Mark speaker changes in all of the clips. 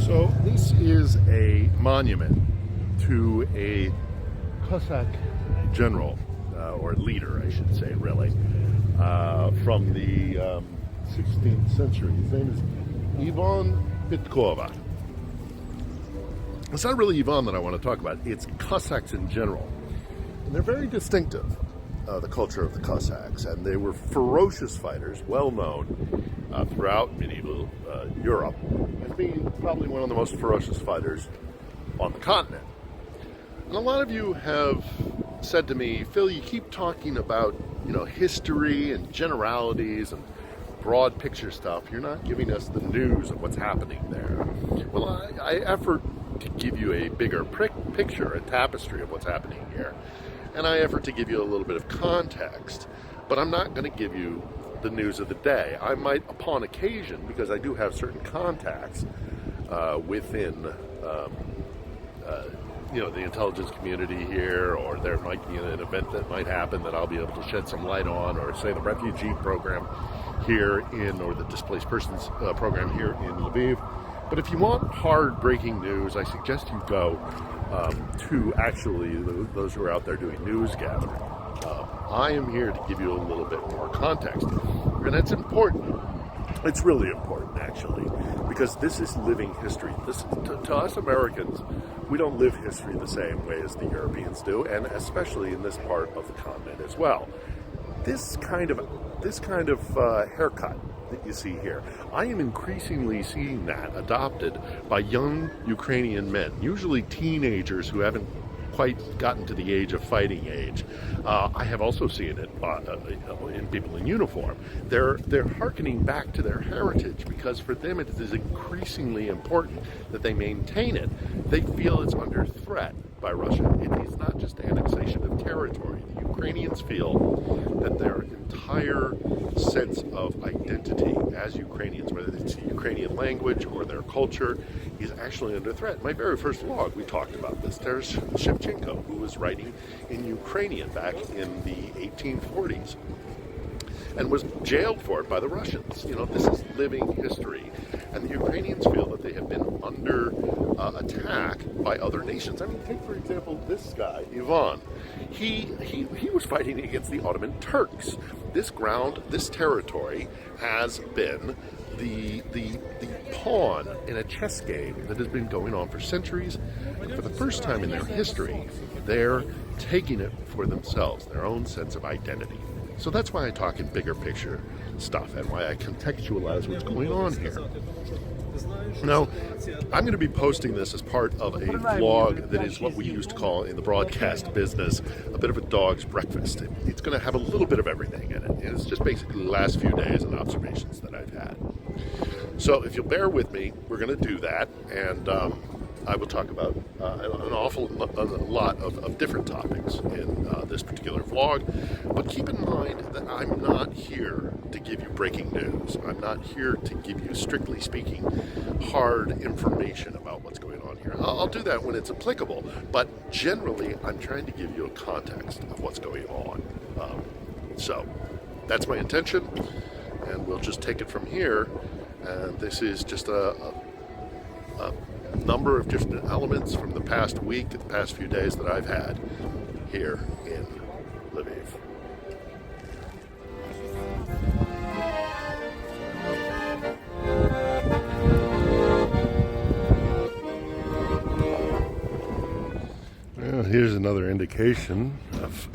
Speaker 1: So this is a monument to a Cossack general, or leader, I should say, really, from the 16th century. His name is Ivan Pitkova. It's not really Ivan that I want to talk about. It's Cossacks in general. And they're very distinctive, the culture of the Cossacks. And they were ferocious fighters, well known throughout medieval Europe as being probably one of the most ferocious fighters on the continent. And a lot of you have said to me, Phil, you keep talking about, history and generalities and broad picture stuff. You're not giving us the news of what's happening there. Well, I effort to give you a bigger picture, a tapestry of what's happening here. And I effort to give you a little bit of context, but I'm not going to give you the news of the day. I might, upon occasion, because I do have certain contacts within the intelligence community here, or there might be an event that might happen that I'll be able to shed some light on, or say the refugee program here or the displaced persons program here in Lviv. But if you want hard breaking news, I suggest you go to actually those who are out there doing news gathering. I am here to give you a little bit more context, and it's important. It's really important, actually, because this is living history. To us Americans, we don't live history the same way as the Europeans do, and especially in this part of the continent as well. This kind of haircut that you see here, I am increasingly seeing that adopted by young Ukrainian men, usually teenagers who haven't quite gotten to the age of fighting age. I have also seen it in people in uniform. They're hearkening back to their heritage, because for them it is increasingly important that they maintain it. They feel it's under threat by Russia. It is not just annexation of territory. The Ukrainians feel that their entire sense of identity as Ukrainians, whether it's the Ukrainian language or their culture, is actually under threat. My very first vlog, we talked about this. There's Shevchenko, who was writing in Ukrainian back in the 1840s and was jailed for it by the Russians. This is living history. And the Ukrainians feel that they have been under attack by other nations. I mean, take, for example, this guy, Ivan. He was fighting against the Ottoman Turks. This ground, this territory, has been the pawn in a chess game that has been going on for centuries. And for the first time in their history, they're taking it for themselves, their own sense of identity. So that's why I talk in bigger picture stuff and why I contextualize what's going on here. Now, I'm going to be posting this as part of a vlog that is what we used to call in the broadcast business a bit of a dog's breakfast. It's going to have a little bit of everything in it. And it's just basically the last few days and observations that I've had. So if you'll bear with me, we're going to do that. And I will talk about an awful lot of different topics in this particular vlog. But keep in mind that I'm not here to give you breaking news. I'm not here to give you, strictly speaking, hard information about what's going on here. I'll do that when it's applicable, but generally I'm trying to give you a context of what's going on. So that's my intention, and we'll just take it from here. And this is just a number of different elements from the past week, the past few days that I've had here in Lviv. Well, here's another indication of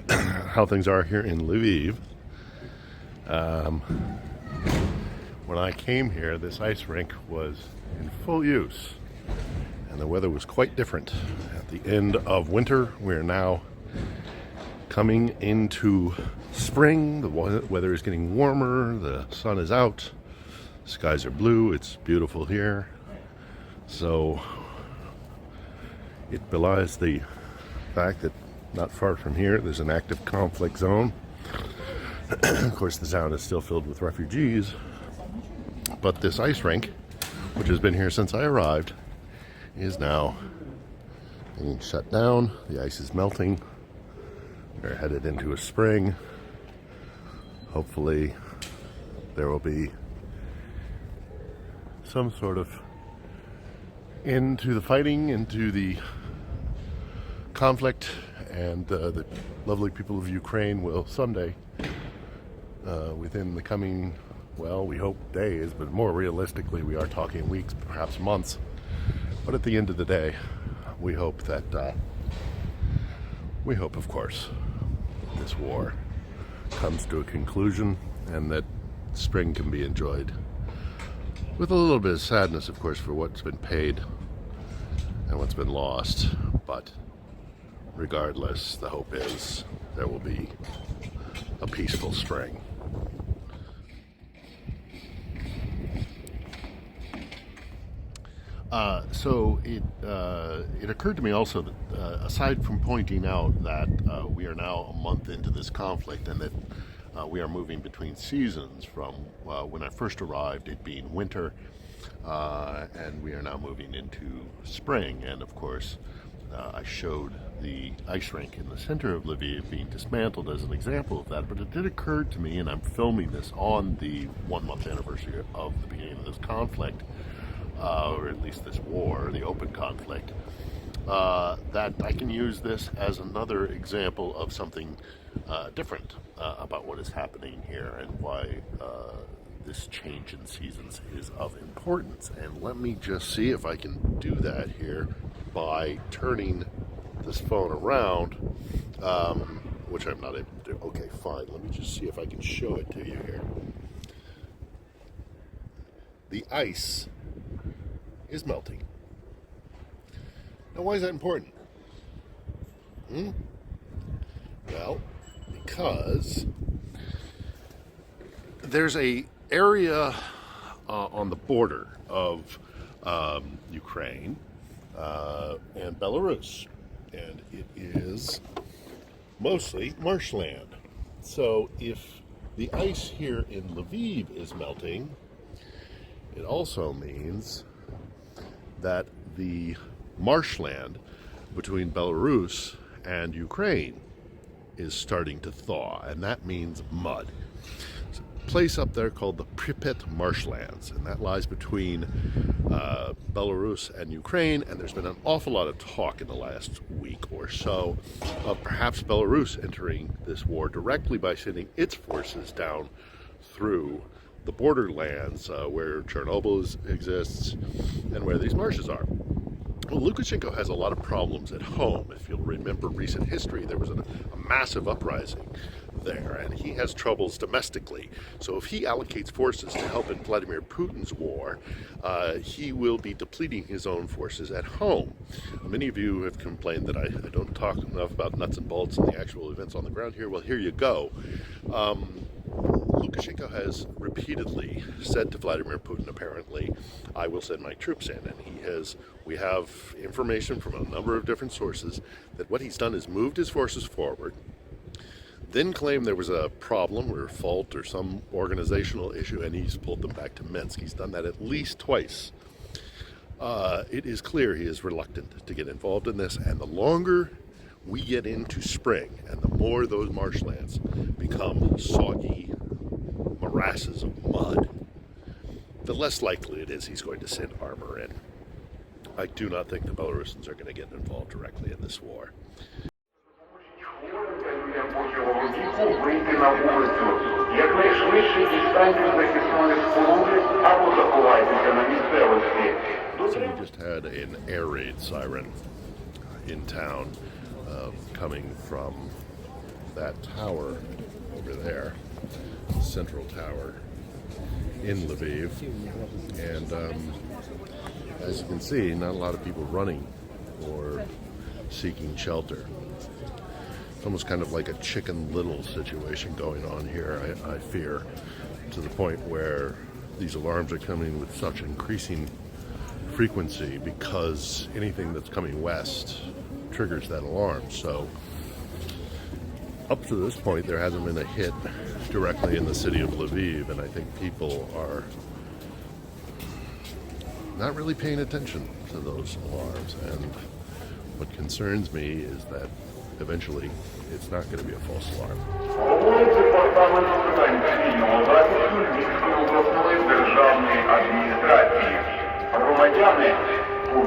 Speaker 1: how things are here in Lviv. When I came here, this ice rink was in full use, and the weather was quite different. At the end of winter, we're now coming into spring. The weather is getting warmer, the sun is out, skies are blue, it's beautiful here. So it belies the fact that not far from here there's an active conflict zone. Of course, the town is still filled with refugees, but this ice rink, which has been here since I arrived, is now being shut down. The ice is melting. We're headed into a spring. Hopefully there will be some sort of into the fighting, into the conflict, and the lovely people of Ukraine will someday, within the coming, well, we hope days, but more realistically, we are talking weeks, perhaps months. But at the end of the day, we hope that, of course, this war comes to a conclusion and that spring can be enjoyed. With a little bit of sadness, of course, for what's been paid and what's been lost. But regardless, the hope is there will be a peaceful spring. So it occurred to me also that aside from pointing out that we are now a month into this conflict and that we are moving between seasons from when I first arrived, it being winter, and we are now moving into spring. And of course, I showed the ice rink in the center of Lviv being dismantled as an example of that. But it did occur to me, and I'm filming this on the 1 month anniversary of the beginning of this conflict, or at least this war, the open conflict, that I can use this as another example of something different about what is happening here and why this change in seasons is of importance. And let me just see if I can do that here by turning this phone around, which I'm not able to do. Okay, fine. Let me just see if I can show it to you here. The ice is melting. Now, why is that important? Well, because there's a area on the border of Ukraine and Belarus, and it is mostly marshland. So if the ice here in Lviv is melting, it also means that the marshland between Belarus and Ukraine is starting to thaw, and that means mud. There's a place up there called the Pripyat marshlands, and that lies between Belarus and Ukraine, and there's been an awful lot of talk in the last week or so of perhaps Belarus entering this war directly by sending its forces down through the borderlands where Chernobyl exists and where these marshes are. Well, Lukashenko has a lot of problems at home. If you'll remember recent history, there was a massive uprising there, and he has troubles domestically. So if he allocates forces to help in Vladimir Putin's war, he will be depleting his own forces at home. Many of you have complained that I don't talk enough about nuts and bolts and the actual events on the ground here. Well, here you go. Lukashenko has repeatedly said to Vladimir Putin, apparently, I will send my troops in. And we have information from a number of different sources that what he's done is moved his forces forward, then claimed there was a problem or a fault or some organizational issue, and he's pulled them back to Minsk. He's done that at least twice. It is clear he is reluctant to get involved in this, and the longer we get into spring and the more those marshlands become soggy morasses of mud, the less likely it is he's going to send armor in. I do not think the Belarusians are going to get involved directly in this war. So we just had an air raid siren in town coming from that tower over there, Central Tower in Lviv, and as you can see, not a lot of people running or seeking shelter. It's almost kind of like a Chicken Little situation going on here, I fear, to the point where these alarms are coming with such increasing frequency because anything that's coming west triggers that alarm. So up to this point, there hasn't been a hit directly in the city of Lviv, and I think people are not really paying attention to those alarms. And what concerns me is that eventually it's not going to be a false alarm. So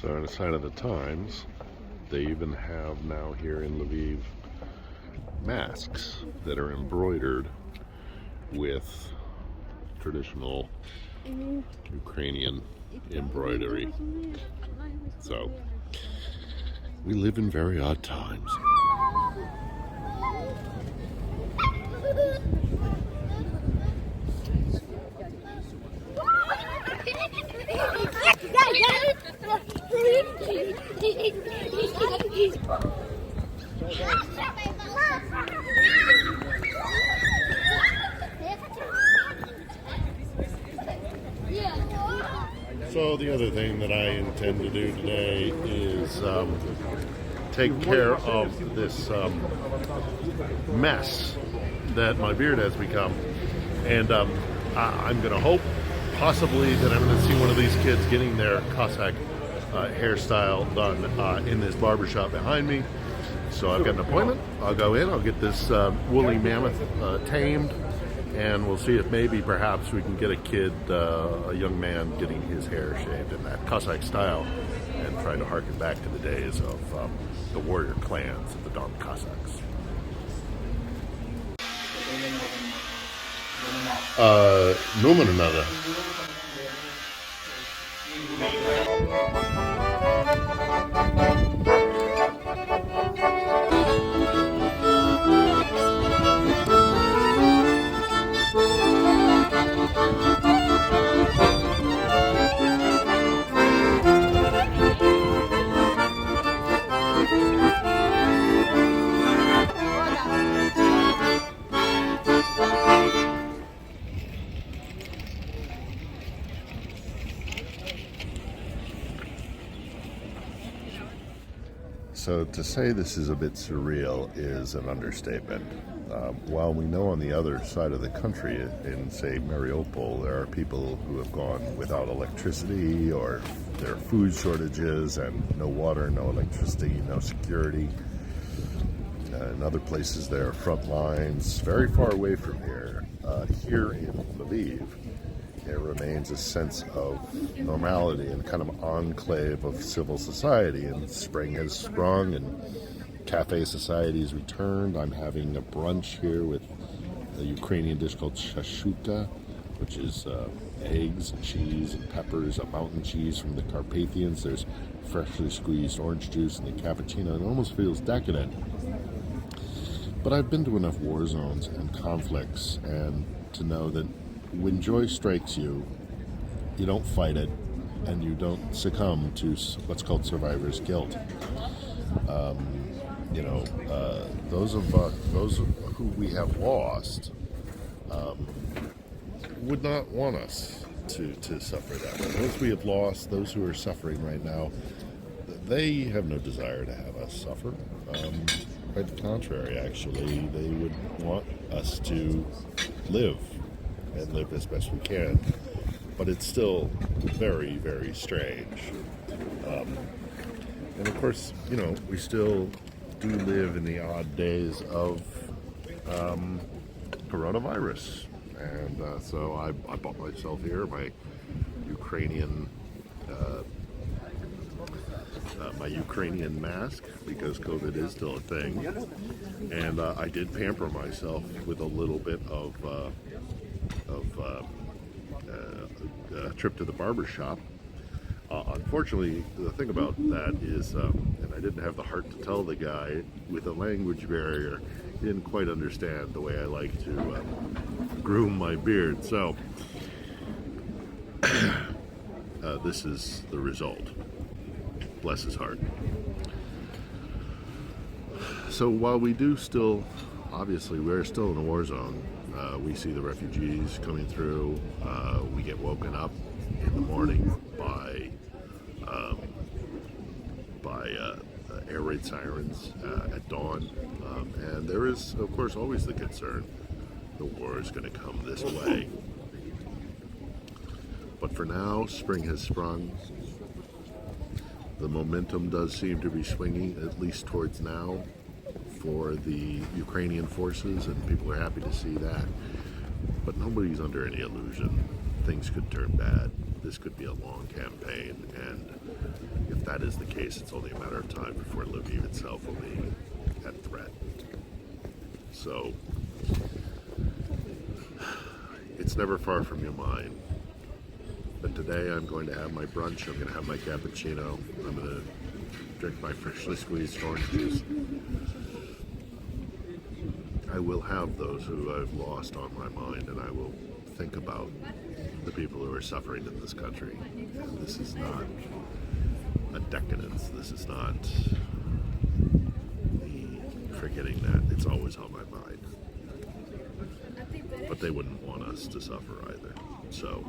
Speaker 1: on the side of the Times, they even have now here in Lviv masks that are embroidered with traditional Ukrainian embroidery. So we live in very odd times. So the other thing that I intend to do today is take care of this mess that my beard has become, and I'm going to hope possibly that I'm going to see one of these kids getting their Cossack hairstyle done in this barbershop behind me. So I've got an appointment. I'll go in, I'll get this woolly mammoth tamed, and we'll see if maybe perhaps we can get a kid, a young man, getting his hair shaved in that Cossack style, and try to harken back to the days of the warrior clans of the Don Cossacks. Noemen another. So to say this is a bit surreal is an understatement. While we know on the other side of the country, in say Mariupol, there are people who have gone without electricity, or there are food shortages and no water, no electricity, no security. In other places there are front lines very far away from here. Here in Lviv, there remains a sense of normality and kind of enclave of civil society, and spring has sprung and cafe society has returned. I'm having a brunch here with a Ukrainian dish called shashuka, which is eggs and cheese and peppers, a mountain cheese from the Carpathians. There's freshly squeezed orange juice in the cappuccino. It almost feels decadent. But I've been to enough war zones and conflicts and to know that when joy strikes you, you don't fight it, and you don't succumb to what's called survivor's guilt. Those who we have lost would not want us to suffer that way. Those we have lost, those who are suffering right now, they have no desire to have us suffer. Quite the contrary, actually, they would want us to live and live as best we can. But it's still very, very strange. And of course, we still do live in the odd days of coronavirus. And so I bought myself here my Ukrainian mask, because COVID is still a thing. And I did pamper myself with a little bit of a trip to the barber shop. Unfortunately, the thing about that is, and I didn't have the heart to tell the guy with a language barrier, he didn't quite understand the way I like to groom my beard. So this is the result. Bless his heart. So while we do still, obviously, we're still in a war zone. We see the refugees coming through. We get woken up in the morning by air raid sirens at dawn. And there is, of course, always the concern the war is going to come this way. But for now, spring has sprung. The momentum does seem to be swinging, at least towards now, for the Ukrainian forces, and people are happy to see that. But nobody's under any illusion. Things could turn bad. This could be a long campaign, and if that is the case, it's only a matter of time before Lviv itself will be at threat. So, it's never far from your mind. But today I'm going to have my brunch, I'm going to have my cappuccino, I'm going to drink my freshly squeezed orange juice. I will have those who I've lost on my mind, and I will think about the people who are suffering in this country. And this is not a decadence, this is not me forgetting that. It's always on my mind. But they wouldn't want us to suffer either. So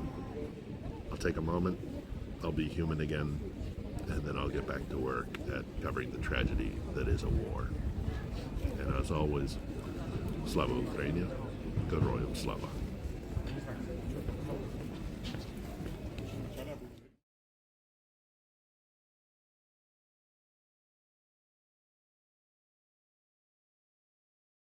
Speaker 1: I'll take a moment, I'll be human again, and then I'll get back to work at covering the tragedy that is a war. And as always, Slava Ukraini, Героям Slava.